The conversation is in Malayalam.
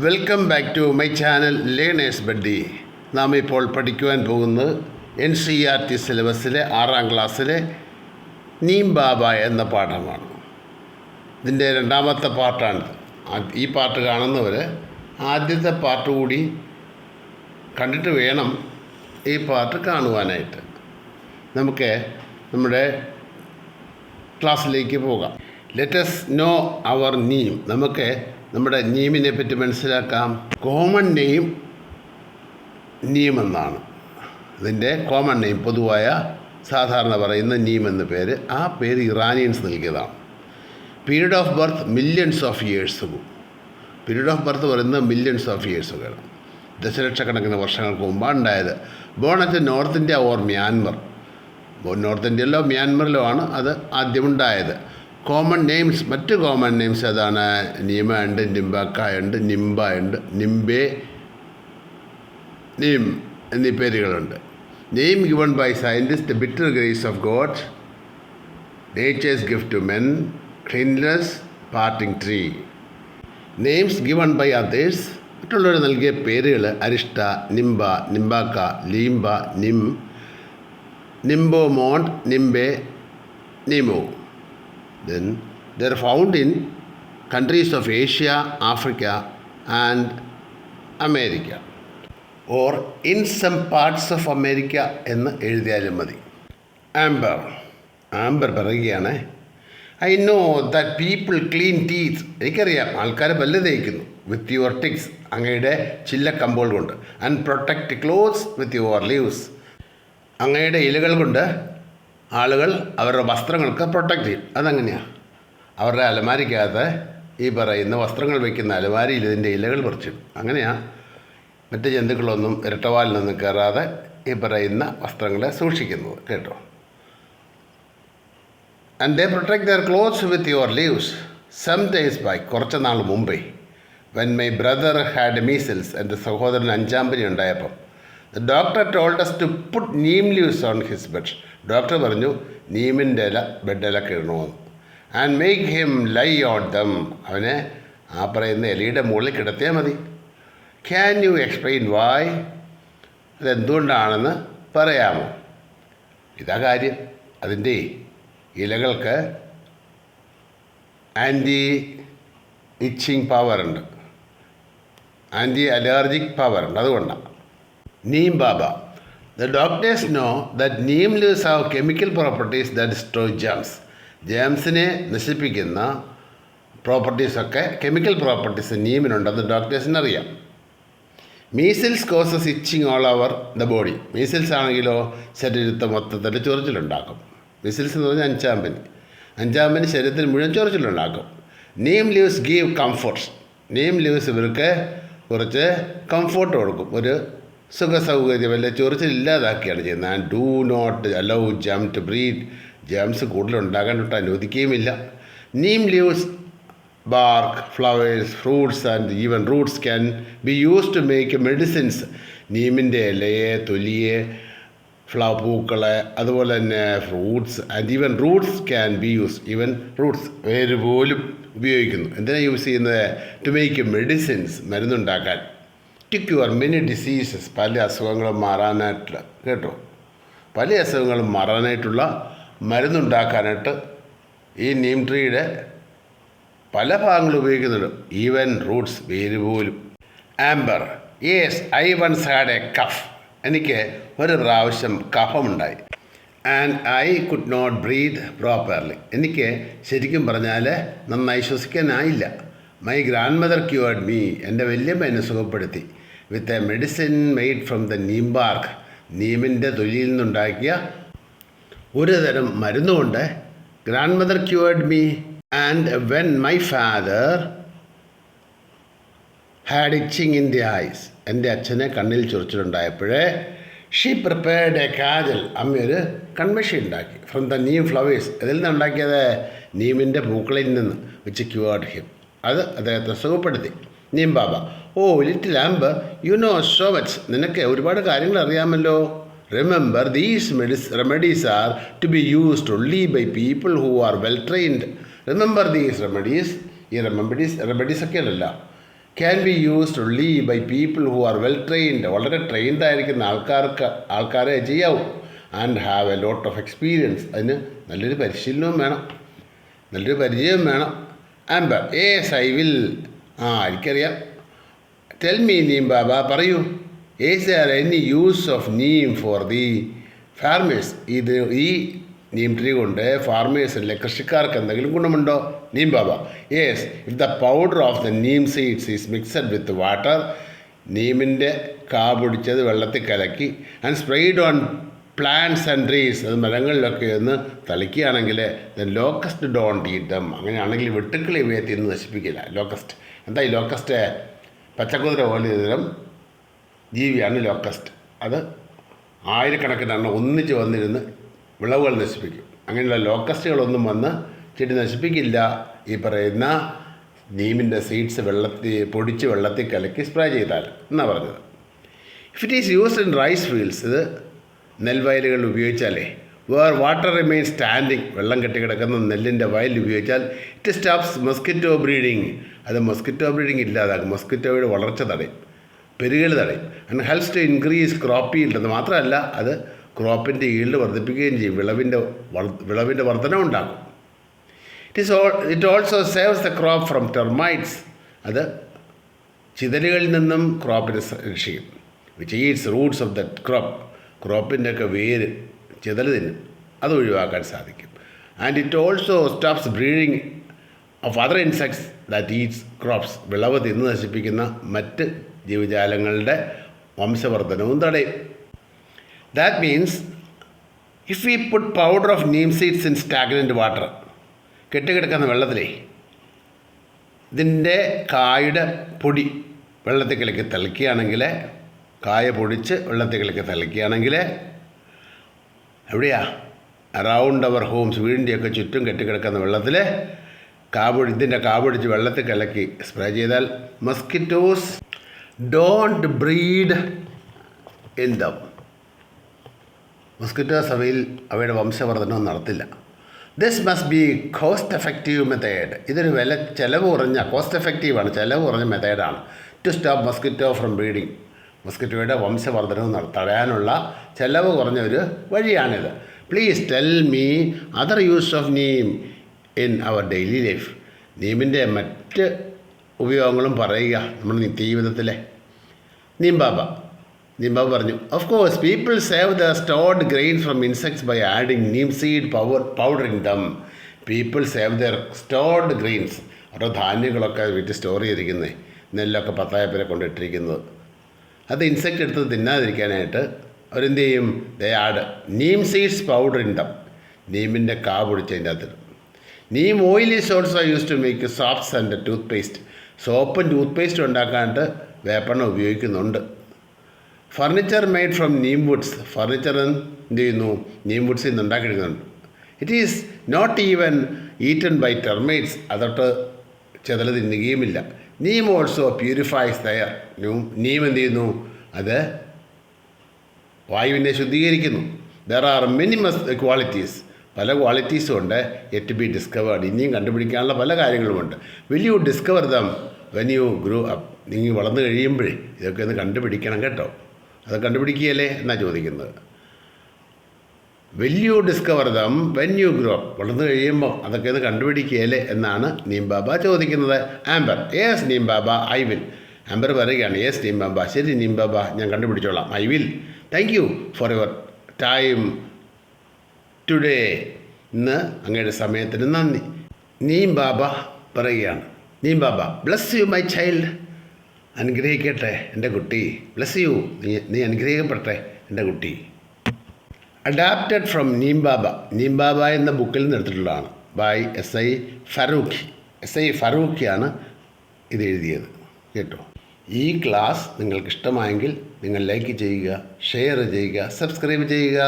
Welcome back to my channel learners buddy. നാം ഇപ്പോൾ പഠിക്കുവാൻ പോകുന്നത് NCERT സിലബസിലെ 6ാം ക്ലാസ്സിലെ നീം ബാബ എന്ന പാഠമാണ്. ഇതിൻ്റെ രണ്ടാമത്തെ പാർട്ടാണ്. ഈ പാർട്ട് കാണുന്നവർ ആദ്യത്തെ പാർട്ട് കൂടി കണ്ടിട്ട് വേണം ഈ പാർട്ട് കാണുവാനായിട്ട്. നമുക്ക് നമ്മുടെ ക്ലാസ്സിലേക്ക് പോകാം. ലെറ്റസ് നോ അവർ നീം. നമുക്ക് നമ്മുടെ നീമിനെ പറ്റി മനസ്സിലാക്കാം. കോമൺ നെയിം നീം എന്നാണ്. ഇതിൻ്റെ കോമൺ നെയിം, പൊതുവായ സാധാരണ പറയുന്ന നീം എന്ന പേര്. ആ പേര് ഇറാനിയൻസ് നൽകിയതാണ്. Period of birth millions of years. Period of birth പറയുന്നത് മില്യൺസ് ഓഫ് ഇയേഴ്സുകൾ, ദശലക്ഷക്കണക്കിന് വർഷങ്ങൾക്ക് മുമ്പാണ് ഉണ്ടായത്. Born at north India or Myanmar. North ഇന്ത്യയിലോ മ്യാൻമറിലോ ആണ് അത് ആദ്യമുണ്ടായത്. കോമൺ നെയിംസ്, മറ്റ് കോമൺ നെയിംസ് ഏതാണ്? നീമ ഉണ്ട്, നിംബാക്ക ഉണ്ട്, നിംബ ഉണ്ട്, നിംബെ, നീം എന്നീ പേരുകളുണ്ട്. Name given by scientist, bitter grace of God, nature's gift to men, cleanliness, parting tree. Names given by others, മറ്റുള്ളവർ നൽകിയ പേരുകൾ: arishta, Nimba, നിംബാക്ക, ലീംബ, നിം, നിംബോ മോണ്ട്, നിംബെ, നിമോ. Then they are found in countries of Asia, Africa and America, or in some parts of America എന്ന് എഴുതിയാലും മതി. ആംബർ പറയുകയാണ്, I know that people clean teeth. എനിക്കറിയാം ആൾക്കാർ പല്ല് തേക്കുന്നു. വിത്ത് യുവർ ടിക്സ്, അങ്ങയുടെ ചില്ലക്കമ്പുകൾ കൊണ്ട്. And protect clothes with your leaves. അങ്ങയുടെ ഇലകൾ കൊണ്ട് ആളുകൾ അവരുടെ വസ്ത്രങ്ങൾക്ക് പ്രൊട്ടക്റ്റ് ചെയ്യും. അതെങ്ങനെയാണ്? അവരുടെ അലമാരിക്കകത്ത് ഈ പറയുന്ന വസ്ത്രങ്ങൾ വയ്ക്കുന്ന അലമാരിയിൽ ഇതിൻ്റെ ഇലകൾ പറിച്ചിടും. അങ്ങനെയാണ് മറ്റ് ജന്തുക്കളൊന്നും ഇരട്ടവാലിനൊന്നും കയറാതെ ഈ പറയുന്ന വസ്ത്രങ്ങളെ സൂക്ഷിക്കുന്നത്, കേട്ടോ. And they protect their clothes with your leaves. Some days back, കുറച്ച് നാൾ മുമ്പേ, when my brother had measles, എൻ്റെ സഹോദരൻ 5ാം പനി ഉണ്ടായപ്പം, the doctor told us to put neem leaves on his bed. Doctor പറഞ്ഞു നീമിൻ്റെ ഇല ബെഡിലൊക്കെ ഇടണമെന്ന്. And make him lie on them. അവനെ ആ പറയുന്ന ഇലയുടെ മുകളിൽ കിടത്തിയാൽ മതി. Can you explain why? അതെന്തുകൊണ്ടാണെന്ന് പറയാമോ? ഇതാ കാര്യം. അതിൻ്റെ ഇലകൾക്ക് ആൻറ്റി ഇച്ചിങ് പവറുണ്ട്, ആൻറ്റി അലർജിക് പവറുണ്ട്. അതുകൊണ്ടാണ്. നീം ബാബ. The doctors know that neem leaves have chemical properties that destroy germs. ജേംസിനെ നശിപ്പിക്കുന്ന പ്രോപ്പർട്ടീസൊക്കെ, കെമിക്കൽ പ്രോപ്പർട്ടീസ് നീമിനുണ്ടെന്ന് ഡോക്ടേഴ്സിന് അറിയാം. Measles causes itching all over the body. Measles ആണെങ്കിലോ ശരീരത്തെ മൊത്തത്തിൽ ചൊറിച്ചിലുണ്ടാക്കും. മീസിൽസ് എന്ന് പറഞ്ഞാൽ 5ാം പനി. 5ാം പനി ശരീരത്തിൽ മുഴുവൻ ചൊറിച്ചിലുണ്ടാക്കും. Neem leaves give comforts. Neem leaves ഇവർക്ക് കുറച്ച് കംഫോർട്ട് കൊടുക്കും, ഒരു സുഖസൗകര്യം, വല്ല ചൊറിച്ചിലില്ലാതാക്കിയാണ് ചെയ്യുന്നത്. And do not allow germ to breed. Germs കൂടുതലുണ്ടാകാനായിട്ട് അനുവദിക്കുകയുമില്ല. Neem leaves, bark, flowers, fruits and even roots can be use to make medicines. നീമിൻ്റെ ഇലയെ, തൊലിയെ, പൂക്കളെ, അതുപോലെ തന്നെ fruits and even roots can be use. Even roots, വേര് പോലും ഉപയോഗിക്കുന്നു. എന്തിനാണ് യൂസ് ചെയ്യുന്നത്? ടു മേക്ക് മെഡിസിൻസ്, മരുന്നുണ്ടാക്കാൻ. ടു ക്യൂർ മെനി ഡിസീസസ്, പല അസുഖങ്ങളും മാറാനായിട്ടുള്ള, കേട്ടോ, പല അസുഖങ്ങളും മാറാനായിട്ടുള്ള മരുന്നുണ്ടാക്കാനായിട്ട് ഈ നീം ട്രീയുടെ പല ഭാഗങ്ങളും ഉപയോഗിക്കുന്നുണ്ട്. ഈവൻ റൂട്ട്സ്, വേര് പോലും. Amber. Yes, I once had a cough. എനിക്ക് ഒരു പ്രാവശ്യം കഫമുണ്ടായി. And I could not breathe properly. എനിക്ക് ശരിക്കും പറഞ്ഞാൽ നന്നായി ശ്വസിക്കാനായില്ല. My grandmother cured me. എൻ്റെ വല്യമ്മ എന്നെ സുഖപ്പെടുത്തി. With a medicine made from the neem bark. നീമിൻ്റെ തൊലിയിൽ നിന്നുണ്ടാക്കിയ ഒരു തരം മരുന്നുകൊണ്ട്. Grandmother cured me. And when my father had itching in the eyes. എൻ്റെ അച്ഛനെ കണ്ണിൽ ചൊറിച്ചിലുണ്ടായപ്പോഴേ ഷീ പ്രിപ്പയർഡ് എ കാജൽ. അമ്മയൊരു കൺമഷി ഉണ്ടാക്കി. From the neem flowers. അതിൽ നിന്നുണ്ടാക്കിയത് നീമിൻ്റെ പൂക്കളിൽ നിന്ന്. Which cured him. അത് അദ്ദേഹത്തെ സുഖപ്പെടുത്തി. Neem Baba. Oh little Amber, you know so much. നിനക്ക് ഒരുപാട് കാര്യങ്ങൾ അറിയാമല്ലോ. Remember these remedies are to be used only by people who are well trained. Remember these remedies. ഈ റെമഡീസൊക്കെ അല്ല, can be used only by people who are well trained. വളരെ ട്രെയിൻഡ് ആയിരിക്കുന്ന ആൾക്കാരെ ചെയ്യാവൂ. And have a lot of experience. അതിന് നല്ലൊരു പരിശീലനവും വേണം, നല്ലൊരു പരിചയവും വേണം. Amber yes I will. എനിക്കറിയാം. ടെൽ മീ നീം ബാബ, പറയൂ. Is there any use of neem for the farmers. ഈ നീം ട്രീ കൊണ്ട് ഫാർമേഴ്സിലെ കൃഷിക്കാർക്ക് എന്തെങ്കിലും ഗുണമുണ്ടോ? Neem Baba yes. If the powder of the neem seeds is mixed with water. നീമിൻ്റെ കാ പൊടിച്ചത് വെള്ളത്തിൽ കലക്കി and spread on plants and trees. അത് മരങ്ങളിലൊക്കെ ഒന്ന് തളിക്കുകയാണെങ്കിൽ then locust don't eat dum. അങ്ങനെയാണെങ്കിൽ വെട്ടുക്കിളി ഇവയെ തിന്ന് നശിപ്പിക്കില്ല. ലോക്കസ്റ്റ് എന്താ? ഈ ലോക്കസ്റ്റ് പച്ചക്കുതിര പോലെ തരം ജീവിയാണ് ലോക്കസ്റ്റ്. അത് ആയിരക്കണക്കിന് ഒന്നിച്ച് വന്നിരുന്ന് വിളവുകൾ നശിപ്പിക്കും. അങ്ങനെയുള്ള ലോക്കസ്റ്റുകളൊന്നും വന്ന് ചെടി നശിപ്പിക്കില്ല. ഈ പറയുന്ന നീമിൻ്റെ സീഡ്സ് പൊടിച്ച് വെള്ളത്തിൽ കലക്കി സ്പ്രേ ചെയ്താൽ എന്നാണ് പറഞ്ഞത്. If it is used in rice fields, ഇത് നെൽവയലുകൾ ഉപയോഗിച്ചാലേ, വേർ വാട്ടർ റിമെയിൻ സ്റ്റാൻഡിങ്, വെള്ളം കെട്ടിക്കിടക്കുന്ന നെല്ലിൻ്റെ വയലിൽ ഉപയോഗിച്ചാൽ ഇറ്റ് സ്റ്റോപ്സ് മസ്കിറ്റോ ബ്രീഡിങ്. അത് മസ്കിറ്റോ ബ്രീഡിങ് ഇല്ലാതാക്കും. മസ്കിറ്റോയുടെ വളർച്ച തടയും, പെരുകൽ തടയും. And helps to increase crop yield. അത് മാത്രമല്ല, അത് ക്രോപ്പിൻ്റെ ഈൽഡ് വർദ്ധിപ്പിക്കുകയും ചെയ്യും. വിളവിൻ്റെ വർധന ഉണ്ടാക്കും. It also saves the crop from termites. അത് ചിതലുകളിൽ നിന്നും ക്രോപ്പിനെ രക്ഷിക്കും. Which eats roots of the ക്രോപ്പിൻ്റെ ഒക്കെ വേര് ചിതൽ തിന്നും. അത് ഒഴിവാക്കാൻ സാധിക്കും. And it also stops breeding of other insects that eats crops. വിളവ് തിന്ന് നശിപ്പിക്കുന്ന മറ്റ് ജീവജാലങ്ങളുടെ വംശവർദ്ധനവും തടയും. That means if we put powder of neem seeds in stagnant water, കെട്ടിക്കിടക്കുന്ന വെള്ളത്തിലേ ഇതിൻ്റെ കായുടെ പൊടി വെള്ളത്തിൽ കലക്കി തളിക്കുകയാണെങ്കിൽ, കായ പൊടിച്ച് വെള്ളത്തിൽ കലക്കി തളിക്കുകയാണെങ്കിൽ, എവിടെയാ? അറൗണ്ട് അവർ ഹോംസ്, വീടിൻ്റെയൊക്കെ ചുറ്റും കെട്ടിക്കിടക്കുന്ന വെള്ളത്തിൽ ഇതിൻ്റെ കാപൊടിച്ച് വെള്ളത്തിൽ കലക്കി സ്പ്രേ ചെയ്താൽ mosquitoes don't breed in them. Mosquitoes അവയുടെ വംശവർദ്ധനവും നടത്തില്ല. This must be cost effective method. ഇതൊരു ചിലവ് കുറഞ്ഞ, കോസ്റ്റ് എഫക്റ്റീവാണ്, ചിലവ് കുറഞ്ഞ മെത്തേഡാണ് to stop mosquito from breeding. മസ്കിറ്റോയുടെ വംശവർദ്ധനവും തടയാനുള്ള ചിലവ് കുറഞ്ഞ ഒരു വഴിയാണിത്. Please tell me other use of neem in our daily life. നീമിൻ്റെ മറ്റ് ഉപയോഗങ്ങളും പറയുക നമ്മുടെ നിത്യജീവിതത്തിലെ. നീം ബാബ പറഞ്ഞു, of course people save the stored grain from insects by adding Neem seed powder in dum. People save there stored grains. അവരുടെ ധാന്യങ്ങളൊക്കെ വീട്ടിൽ സ്റ്റോർ ചെയ്തിരിക്കുന്നത്, നെല്ലൊക്കെ പത്തായപ്പരെ കൊണ്ടിട്ടിരിക്കുന്നത്, അത് ഇൻസെക്റ്റ് എടുത്ത് തിന്നാതിരിക്കാനായിട്ട് അവരെന്ത് ചെയ്യും? They add neem seeds powder in them. നീമിൻ്റെ കാ പൊടിച്ചതിൻ്റെ അകത്തിടും. Neem oil is also use to make soaps and toothpaste. സോപ്പും ടൂത്ത് പേസ്റ്റും ഉണ്ടാക്കാനായിട്ട് വേപ്പെണ്ണ ഉപയോഗിക്കുന്നുണ്ട്. Furniture made from neem woods. Furniture എന്ത് ചെയ്യുന്നു? നീം വുഡ്സിൽ നിന്ന് ഉണ്ടാക്കിയെടുക്കുന്നുണ്ട്. It is not even eaten by termites. അതോട്ട് ചെതൽ തിന്നുകയുമില്ല. Neem also purifies the air. Neem എന്ത് ചെയ്യുന്നു? അത് വായുവിനെ ശുദ്ധീകരിക്കുന്നു. There are many qualities. പല ക്വാളിറ്റീസും ഉണ്ട്. Yet to be discovered. ഇനിയും കണ്ടുപിടിക്കാനുള്ള പല കാര്യങ്ങളുമുണ്ട്. Will you discover them when you grow up? നിങ്ങൾ വളർന്നു കഴിയുമ്പോഴേ ഇതൊക്കെ ഒന്ന് കണ്ടുപിടിക്കണം കേട്ടോ. അത് കണ്ടുപിടിക്കുകയല്ലേ എന്നാണ് ചോദിക്കുന്നത്. Will you discover them when you grow up? വളർന്നു കഴിയുമ്പോൾ അതൊക്കെ ഒന്ന് കണ്ടുപിടിക്കുകയല്ലേ എന്നാണ് നീം ബാബ ചോദിക്കുന്നത്. Amber yes Neem Baba I will. Amber പറയുകയാണ്, യേസ് നീം ബാബ, ശരി നീം ബാബ, ഞാൻ കണ്ടുപിടിച്ചോളാം. I will. Thank you for your time today. ഇന്ന് അങ്ങയുടെ സമയത്തിന് നന്ദി. നീം ബാബ പറയുകയാണ്, Neem Baba bless you my child. അനുഗ്രഹിക്കട്ടെ എൻ്റെ കുട്ടി. ബ്ലസ് യു, നീ അനുഗ്രഹിക്കപ്പെട്ടെ എൻ്റെ കുട്ടി. അഡാപ്റ്റഡ് ഫ്രം നീം ബാബ. നീം ബാബ എന്ന ബുക്കിൽ നിന്ന് എടുത്തിട്ടുള്ളതാണ്. ബൈ എസ്.ഐ. ഫറൂഖി. എസ്.ഐ. ഫറൂഖിയാണ് ഇത് എഴുതിയത് കേട്ടോ. ഈ ക്ലാസ് നിങ്ങൾക്ക് ഇഷ്ടമായെങ്കിൽ നിങ്ങൾ ലൈക്ക് ചെയ്യുക, ഷെയർ ചെയ്യുക, സബ്സ്ക്രൈബ് ചെയ്യുക.